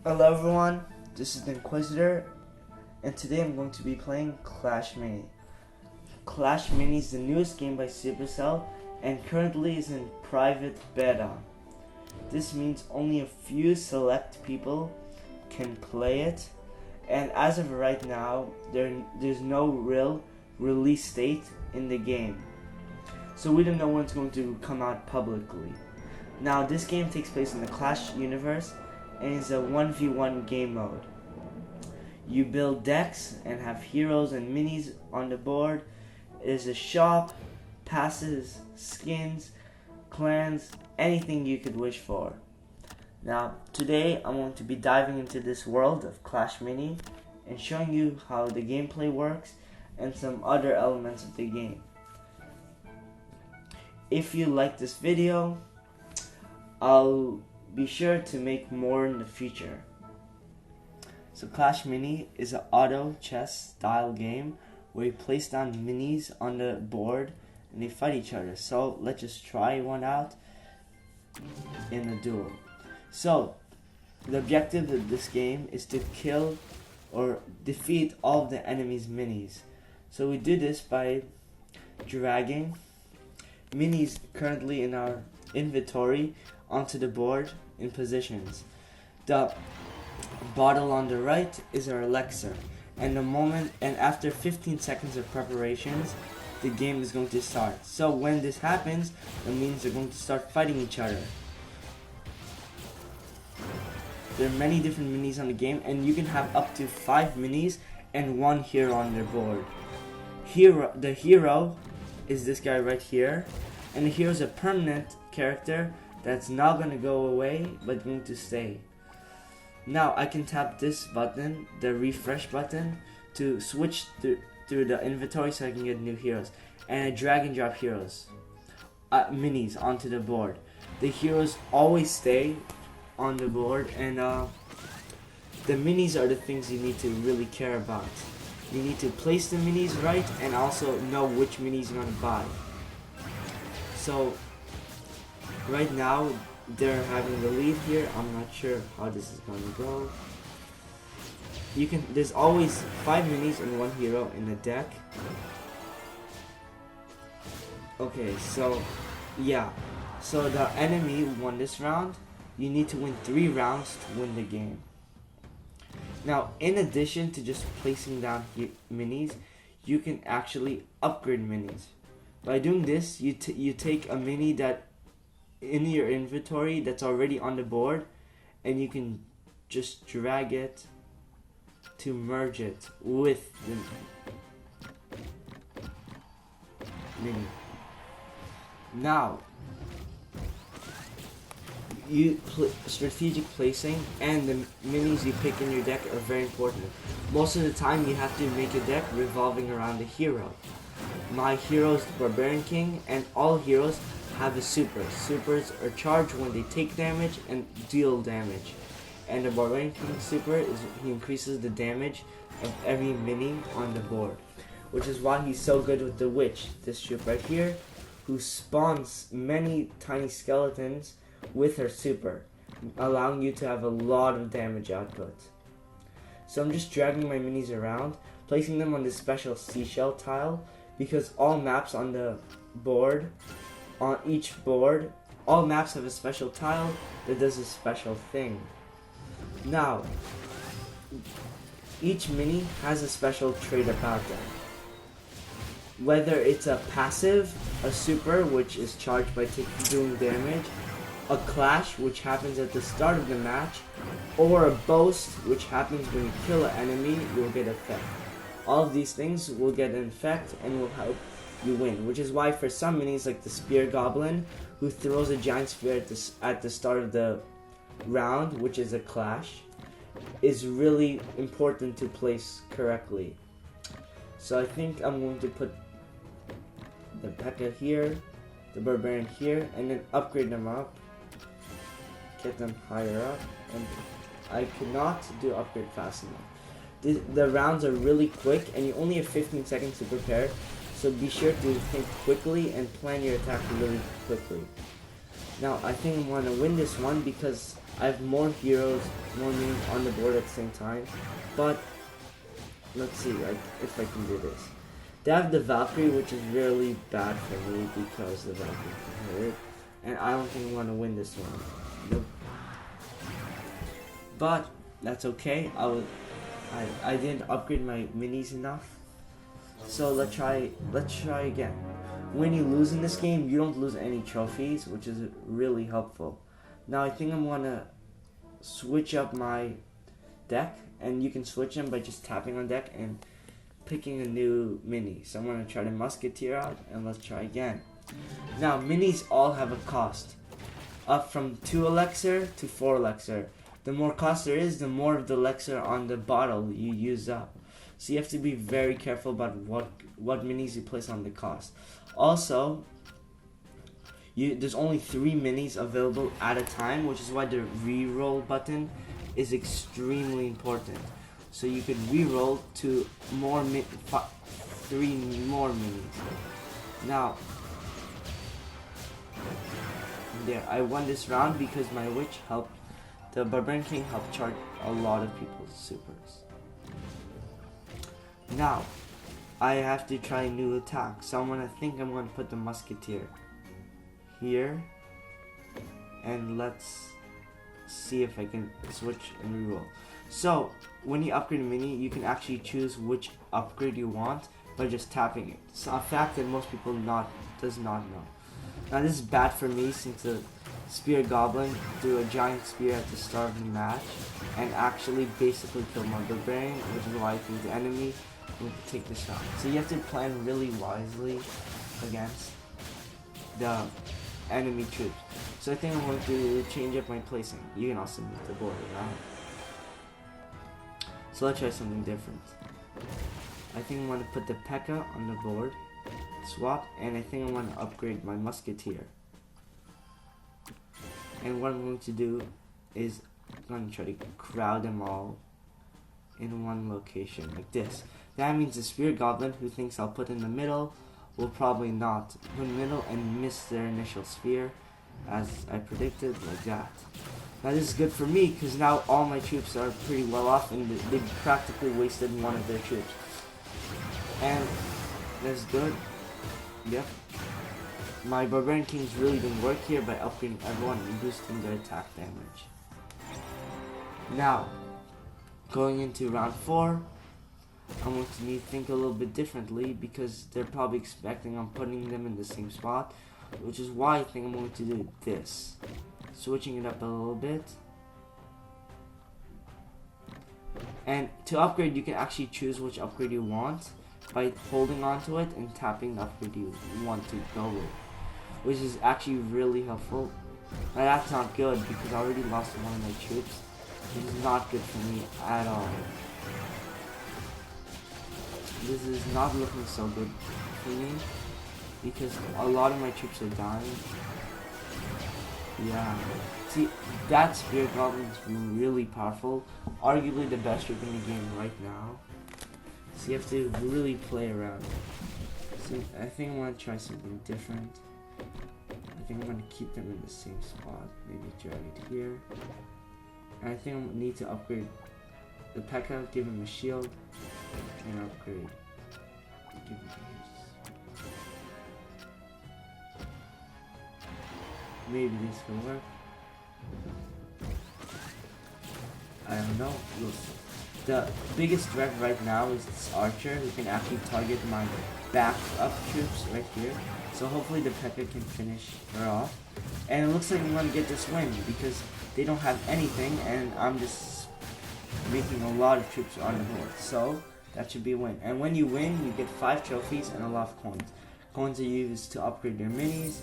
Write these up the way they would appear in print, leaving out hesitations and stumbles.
Hello everyone, this is the Inquisitor, and today I'm going to be playing Clash Mini. Clash Mini is the newest game by Supercell and currently is in private beta. This means only a few select people can play it, and as of right now, there's no real release date in the game. So we don't know when it's going to come out publicly. Now this game takes place in the Clash universe and is a 1v1 game mode. You build decks and have heroes and minis on the board. It is a shop, passes, skins, clans, anything you could wish for. Now today I'm going to be diving into this world of Clash Mini and showing you how the gameplay works and some other elements of the game. If you like this video, I'll be sure to make more in the future. So Clash Mini is an auto chess style game where you place down minis on the board and they fight each other. So let's just try one out in a duel. So the objective of this game is to kill or defeat all of the enemy's minis. So we do this by dragging minis currently in our inventory onto the board in positions. The bottle on the right is our elixir, and after 15 seconds of preparations, the game is going to start. So when this happens, it means they're going to start fighting each other. There are many different minis on the game, and you can have up to 5 minis and 1 hero on their board. The hero is this guy right here, and the hero is a permanent character that's not going to go away but going to stay. Now I can tap this button, the refresh button, to switch through the inventory so I can get new heroes, and I drag and drop heroes, minis onto the board. The heroes always stay on the board, and the minis are the things you need to really care about. You need to place the minis right and also know which minis you're going to buy. So right now they're having the lead here. I'm not sure how this is going to go. There's always 5 minis and 1 hero in the deck. Okay, so yeah. So the enemy won this round. You need to win 3 rounds to win the game. Now, in addition to just placing down minis, you can actually upgrade minis. By doing this, you take a mini that in your inventory that's already on the board, and you can just drag it to merge it with the mini. Now, strategic placing and the minis you pick in your deck are very important. Most of the time you have to make a deck revolving around a hero. My hero is the Barbarian King, and all heroes have a super. Supers are charged when they take damage and deal damage. And the Barbarian King super he increases the damage of every mini on the board, which is why he's so good with the Witch, this ship right here, who spawns many tiny skeletons with her super, allowing you to have a lot of damage output. So I'm just dragging my minis around, placing them on this special seashell tile, because all maps on the board, on each board, all maps have a special tile that does a special thing. Now, each mini has a special trait about them. Whether it's a passive, a super, which is charged by doing damage, a clash, which happens at the start of the match, or a boast, which happens when you kill an enemy, you'll get effect. All of these things will get an effect and will help you win, which is why for some minis like the Spear Goblin, who throws a giant spear at the start of the round, which is a clash, is really important to place correctly. So I think I'm going to put the P.E.K.K.A here, the Barbarian here, and then upgrade them up, get them higher up, and I cannot do upgrade fast enough. The rounds are really quick, and you only have 15 seconds to prepare, so be sure to think quickly and plan your attack really quickly. Now, I think I'm going to win this one because I have more heroes, more minis on the board at the same time. But let's see, if I can do this. They have the Valkyrie, which is really bad for me because the Valkyrie can hurt, and I don't think I want to win this one. Nope. But that's okay. I didn't upgrade my minis enough. So let's try again. When you lose in this game, you don't lose any trophies, which is really helpful. Now I think I'm gonna switch up my deck, and you can switch them by just tapping on deck and picking a new mini. So I'm gonna try the Musketeer out, and let's try again. Now minis all have a cost, up from 2 elixir to 4 elixir. The more cost there is, the more of the elixir on the bottle you use up. So you have to be very careful about what minis you place on the cost. Also, there's only 3 minis available at a time, which is why the reroll button is extremely important. So you could reroll to 3 more minis. Now, there, I won this round because my witch helped. The Barbarian King helped charge a lot of people's supers. Now, I have to try a new attack. So I'm gonna put the Musketeer here, and let's see if I can switch and reroll. So when you upgrade a mini, you can actually choose which upgrade you want by just tapping it. It's a fact that most people does not know. Now this is bad for me since the Spear Goblin threw a giant spear at the start of the match and actually basically killed my Barbarian, which is why I think the enemy will take the shot. So you have to plan really wisely against the enemy troops. So I think I'm going to change up my placing. You can also move the board around. So let's try something different. I think I'm going to put the P.E.K.K.A. on the board, swap, and I think I'm going to upgrade my Musketeer. And what I'm going to do is I'm going to try to crowd them all in one location, like this. That means the Spear Goblin, who thinks I'll put in the middle, will probably not put in the middle and miss their initial spear, as I predicted, like that. Now this is good for me, because now all my troops are pretty well off, and they practically wasted one of their troops. And that's good. Yep. My Barbarian Kings really didn't work here by upgrading everyone and boosting their attack damage. Now, going into round 4, I'm going to need to think a little bit differently because they're probably expecting I'm putting them in the same spot, which is why I think I'm going to do this. Switching it up a little bit. And to upgrade, you can actually choose which upgrade you want by holding onto it and tapping the upgrade you want to go with, which is actually really helpful. Now that's not good because I already lost one of my troops. This is not good for me at all. This is not looking so good for me because a lot of my troops are dying. Yeah. See, that Spear Goblin is really powerful. Arguably the best troop in the game right now. So you have to really play around. So I think I want to try something different. I think I'm going to keep them in the same spot. Maybe drag it here. And I think I need to upgrade the P.E.K.K.A, give him a shield, and upgrade. Give him this. Maybe this will work. I don't know. We'll see. The biggest threat right now is this archer who can actually target my back up troops right here. So hopefully the P.E.K.K.A can finish her off. And it looks like I'm going to get this win because they don't have anything and I'm just making a lot of troops on the board. So that should be a win. And when you win, you get 5 trophies and a lot of coins. Coins are used to upgrade your minis,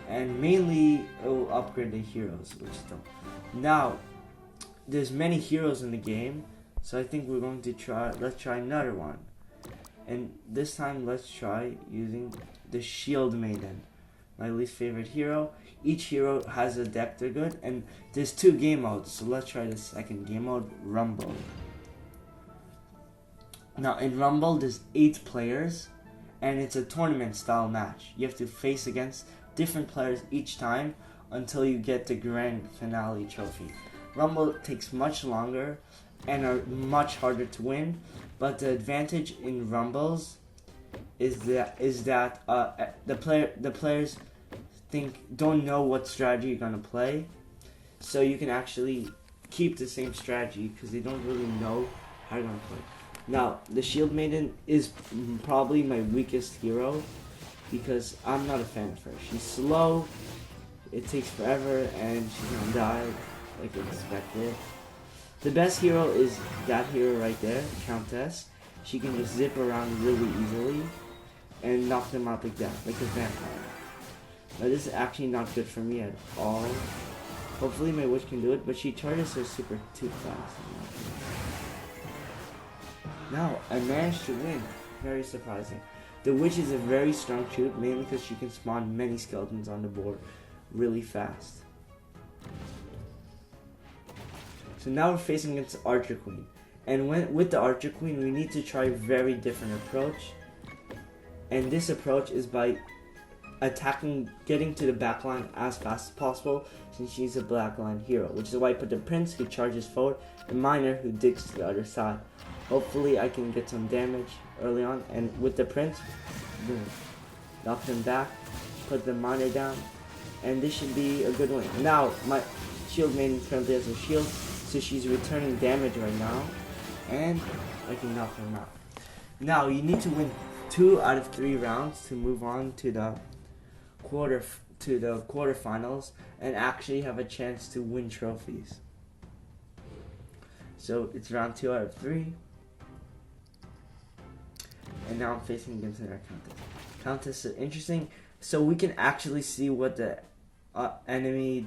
and mainly it will upgrade the heroes, which don't. Now, there's many heroes in the game, so I think we're going to let's try another one. And this time let's try using the Shield Maiden, my least favorite hero. Each hero has a deck they're good, and there's 2 game modes, so let's try the second game mode, Rumble. Now in Rumble there's 8 players, and it's a tournament style match. You have to face against different players each time until you get the grand finale trophy. Rumble takes much longer and are much harder to win, but the advantage in Rumbles is that the players don't know what strategy you're gonna play, so you can actually keep the same strategy because they don't really know how you're gonna play. Now, the Shield Maiden is probably my weakest hero because I'm not a fan of her. She's slow, it takes forever, and she's gonna die like expected. The best hero is that hero right there, Countess. She can just zip around really easily and knock them out like that, like a vampire. Now this is actually not good for me at all. Hopefully my witch can do it, but she charges her super too fast. Now, I managed to win. Very surprising. The witch is a very strong troop, mainly because she can spawn many skeletons on the board really fast. So now we're facing against the Archer Queen. And with the Archer Queen, we need to try a very different approach. And this approach is by attacking, getting to the backline as fast as possible, since she's a backline hero, which is why I put the Prince, who charges forward, and Miner, who digs to the other side. Hopefully I can get some damage early on, and with the Prince, boom, knock them back, put the Miner down, and this should be a good win. Now, my Shield Maiden currently has a shield, so she's returning damage right now, and I can knock them out. Now, you need to win 2 out of 3 rounds to move on to the quarterfinals and actually have a chance to win trophies. So it's round 2 out of 3. And now I'm facing against another Countess. Countess is interesting. So we can actually see what the enemy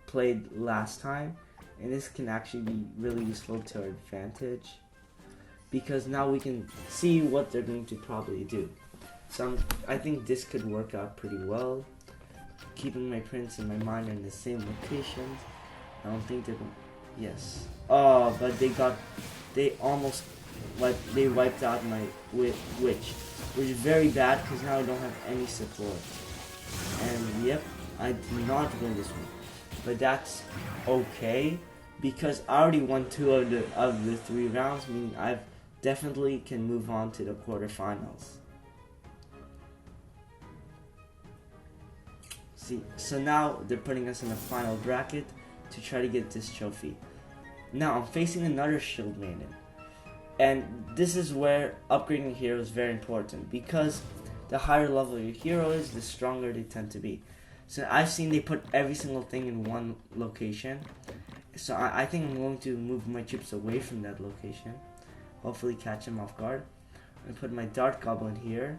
played last time. And this can actually be really useful to our advantage, because now we can see what they're going to probably do. So I think this could work out pretty well. Keeping my Prince and my Miner in the same locations. I don't think they're going to... Yes. Oh, but they almost wiped out my witch, which is very bad because now I don't have any support. And yep, I did not win this one. But that's okay, because I already won 2 of the 3 rounds, meaning I definitely can move on to the quarterfinals. See, so now they're putting us in the final bracket to try to get this trophy. Now I'm facing another Shield Maiden, and this is where upgrading a hero is very important, because the higher level your hero is, the stronger they tend to be. So I've seen they put every single thing in one location, so I think I'm going to move my troops away from that location, hopefully catch them off guard, and put my Dart Goblin here.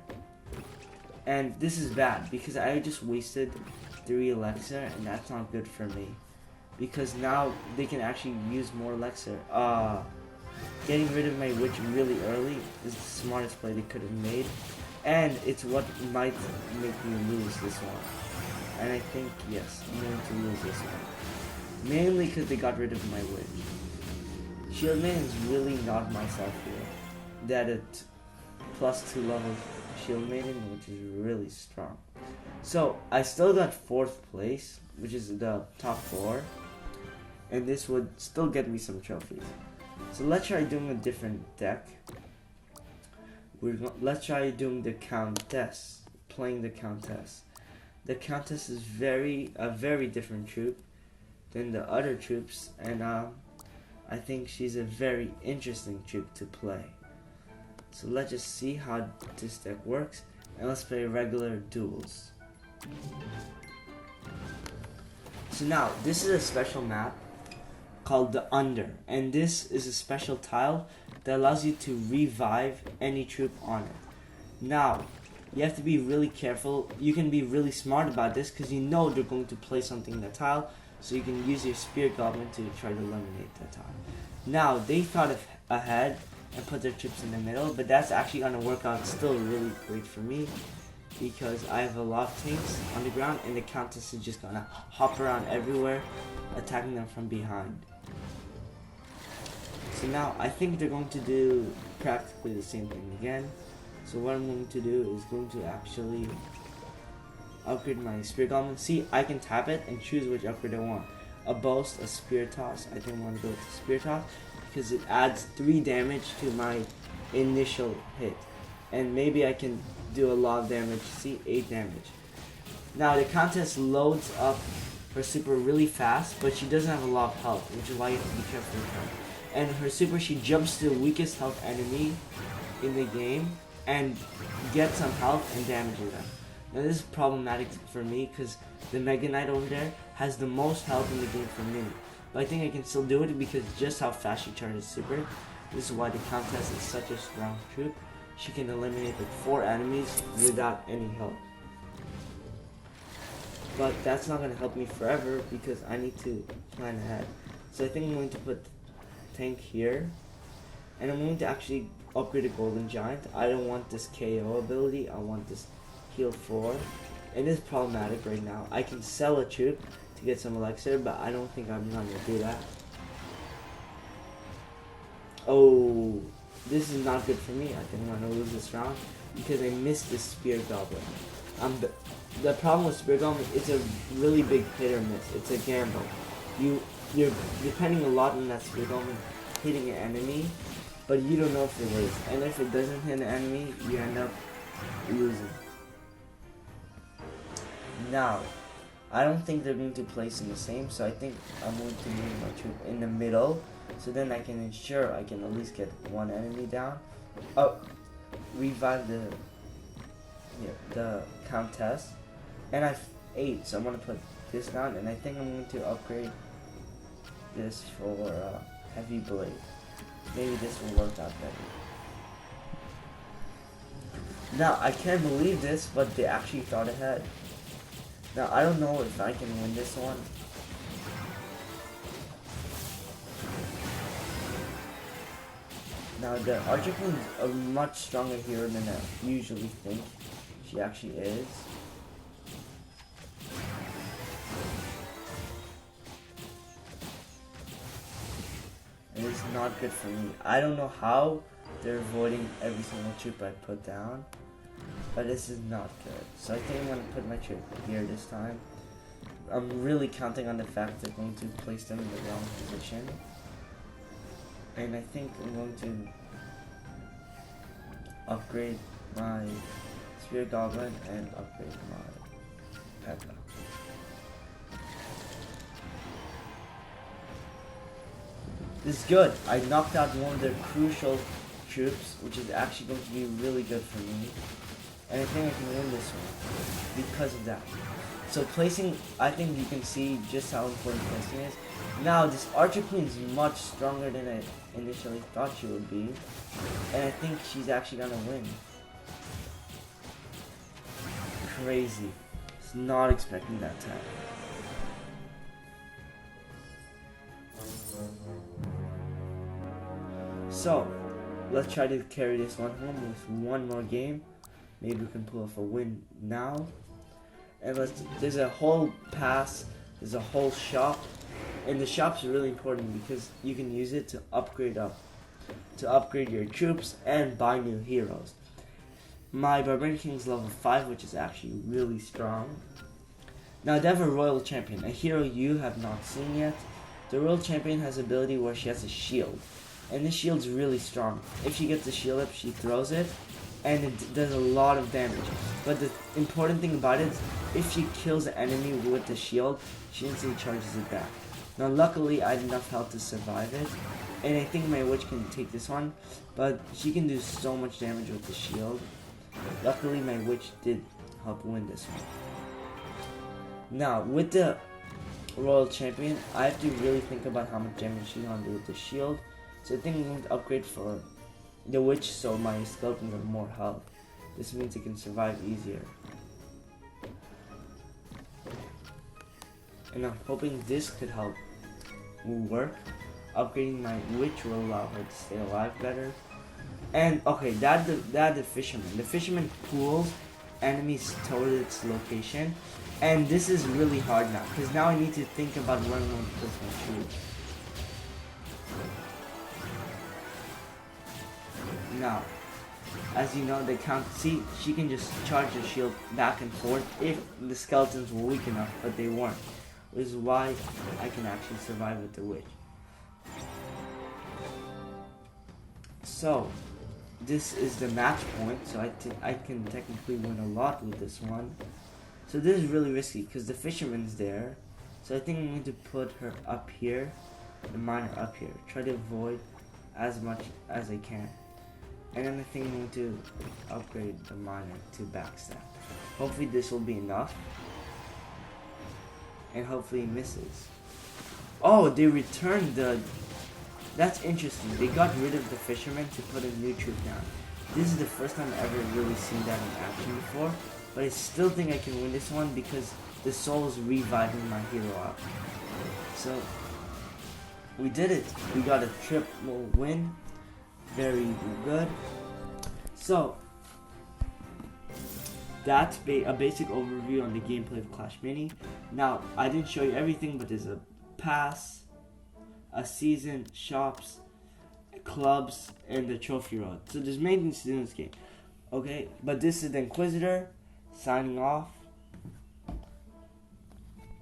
And this is bad because I just wasted 3 elixir, and that's not good for me, because now they can actually use more elixir. Getting rid of my witch really early is the smartest play they could have made, and it's what might make me lose this one. And I think, yes, I'm going to lose this one, mainly because they got rid of my witch. Shield Maiden is really not my self hero. That at +2 level Shield Maiden, which is really strong. So I still got 4th place, which is the top 4, and this would still get me some trophies. So let's try doing a different deck. Let's try doing the Countess, playing the Countess. The Countess is a very different troop than the other troops, and I think she's a very interesting troop to play. So let's just see how this deck works, and let's play regular duels. So now, this is a special map called the Under, and this is a special tile that allows you to revive any troop on it. Now, you have to be really careful. You can be really smart about this because you know they're going to play something in the tile, so you can use your Spirit Goblin to try to eliminate that tile. Now, they thought ahead and put their troops in the middle, but that's actually going to work out still really great for me, because I have a lot of tanks on the ground, and the Countess is just going to hop around everywhere, attacking them from behind. So now, I think they're going to do practically the same thing again. So what I'm going to do is going to actually upgrade my Spirit Goblin. See, I can tap it and choose which upgrade I want. a boast, a spear toss. I think I want to go with the spear toss because it adds 3 damage to my initial hit. And maybe I can do a lot of damage. See, 8 damage. Now the Countess loads up her super really fast, but she doesn't have a lot of health, which is why you have to be careful with her. And her super, she jumps to the weakest health enemy in the game and gets some health and damages them. Now this is problematic for me because the Mega Knight over there has the most health in the game for me. But I think I can still do it because just how fast she charges super. This is why the Countess is such a strong troop. She can eliminate like 4 enemies without any help. But that's not going to help me forever because I need to plan ahead. So I think I'm going to put tank here. And I'm going to actually upgrade a Golden Giant. I don't want this KO ability. I want this heal 4. It is problematic right now. I can sell a troop to get some elixir, but I don't think I'm going to do that. Oh, this is not good for me. I think I'm going to lose this round because I missed this Spear Goblin. The problem with Spear Goblin, it's a really big hit or miss. It's a gamble. You're depending a lot on that Spear Goblin hitting an enemy, but you don't know if it is. And if it doesn't hit an enemy, you end up losing. Now, I don't think they're going to place in the same, so I think I'm going to move my troop in the middle, so then I can ensure I can at least get 1 enemy down. Oh, revive the Countess, and I have 8, so I'm going to put this down, and I think I'm going to upgrade this for Heavy Blade. Maybe this will work out better. Now, I can't believe this, but they actually thought ahead. Now, I don't know if I can win this one. Now, the Archer Queen is a much stronger hero than I usually think she actually is. It is not good for me. I don't know how they're avoiding every single troop I put down. But this is not good. So I think I'm going to put my troop here this time. I'm really counting on the fact that I'm going to place them in the wrong position. And I think I'm going to upgrade my Spear Goblin and upgrade my Pekka. This is good. I knocked out one of their crucial troops, which is actually going to be really good for me. And I think I can win this one because of that. So placing, I think you can see just how important placing is. Now this Archer Queen is much stronger than I initially thought she would be. And I think she's actually gonna win. Crazy. I was not expecting that to happen. So, let's try to carry this one home with one more game. Maybe we can pull off a win now. And there's a whole pass, there's a whole shop. And the shop's really important because you can use it to upgrade your troops and buy new heroes. My Barbarian King's level 5, which is actually really strong. Now they have a Royal Champion, a hero you have not seen yet. The Royal Champion has an ability where she has a shield. And this shield's really strong. If she gets the shield up, she throws it. And it does a lot of damage. But the important thing about it is, if she kills an enemy with the shield, she instantly charges it back. Now luckily I had enough health to survive it, and I think my witch can take this one, but she can do so much damage with the shield. Luckily my witch did help win this one. Now with the Royal Champion, I have to really think about how much damage she's gonna do with the shield. So I think I'm going to upgrade for the witch so my skeletons have more health. This means it can survive easier. And I'm hoping this could help work. Upgrading my witch will allow her to stay alive better. And okay, that the fisherman. The fisherman pulls enemies toward its location. And this is really hard now, because now I need to think about where I'm going to put my troops. Now, as you know, see, she can just charge the shield back and forth if the skeletons were weak enough, but they weren't. which is why I can actually survive with the witch. So, this is the match point, so I think I can technically win a lot with this one. So this is really risky because the fisherman's there. So I think I'm going to put her up here, the miner up here. Try to avoid as much as I can. And then I think I'm going to upgrade the miner to backstab. Hopefully this will be enough. And hopefully it misses. Oh, they returned the... That's interesting. They got rid of the fisherman to put a new troop down. This is the first time I've ever really seen that in action before. But I still think I can win this one because the soul is reviving my hero up. So, we did it. We got a triple win. Very good. So, that's a basic overview on the gameplay of Clash Mini. Now, I didn't show you everything, but there's a pass, a season, shops, clubs, and the trophy road. So there's many things to do in this game. Okay, but this is the Inquisitor signing off.